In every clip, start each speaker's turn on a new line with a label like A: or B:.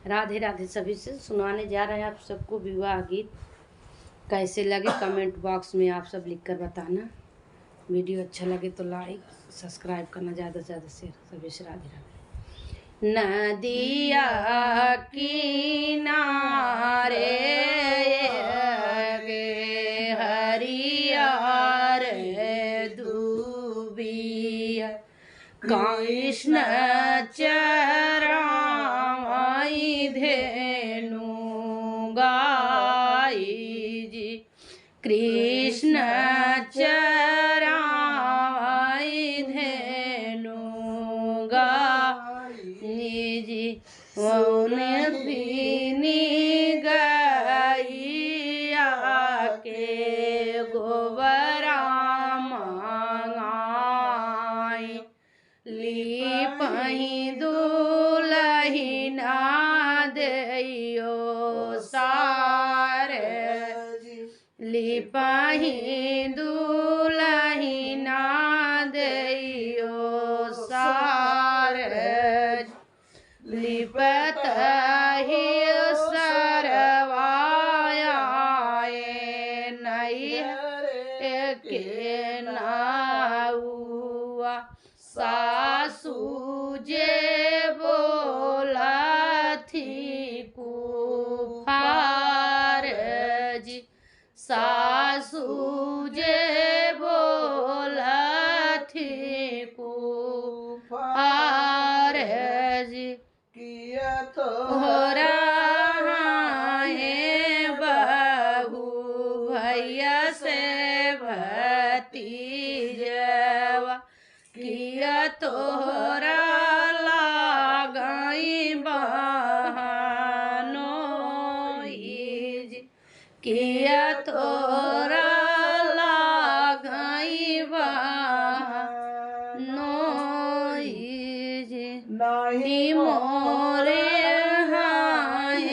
A: राधे राधे। सभी से सुनाने जा रहे हैं आप सबको विवाह गीत। कैसे लगे कमेंट बॉक्स में आप सब लिखकर बताना। वीडियो अच्छा लगे तो लाइक सब्सक्राइब करना, ज़्यादा से ज़्यादा शेयर। सभी से राधे राधे। नदिया किनारे गे हरियर दुबिया कृष्ण चराई धेनु गाई जी। कृष्ण चराई धेनु गाई जी। उन्हें भीनी गैया के गोबरा मंगाई लिपहि दुलहिना देयो सारे। लिपहि दुलहिना देयो सारे। लिपतहि सरवायाए नैहर के नाउआ। सासू जे बोला थी कुफार जी। सासू जे बोला थी कुफार जी। किया तोहरा है बहू भैया से भतीजवा। किया तोहरा लागई बहनोई जी। किया तोहरा लागई बहनोई जी। नहीं मोरे हाय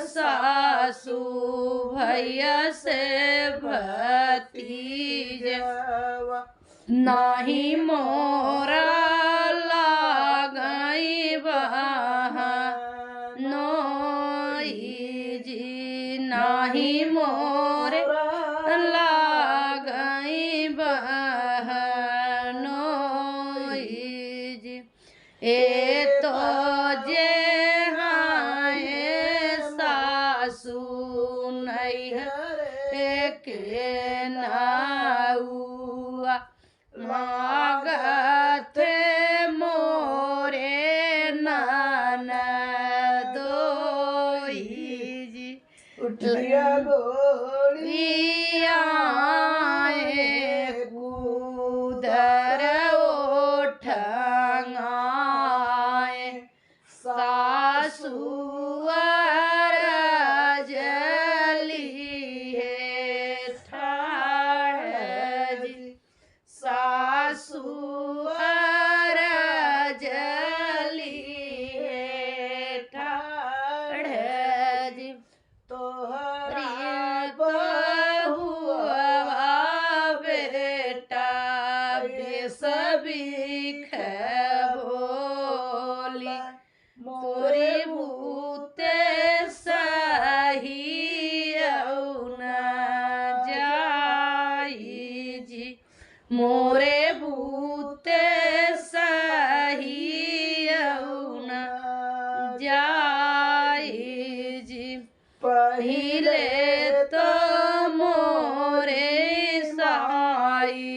A: सासू भैया से भतीजवा। नाही मोरा लागई बहनोई जी। नाही मोरे लागई बहनोई जी। ए तो जे हाय सासू नैहर के नाउआ। मागत मोरे ननदोई जी। उठिया गोड़िया कूदर ओठंगाए। सासू जली है ठाड़ जी। सासू जली है ठाड़ जी। तोहरी बहुआ बेटा बेसबिख बोली। मोरी भूते सही न जाई जी। मोरे भूते सही न जाई जी। पहिले तो मोरे साई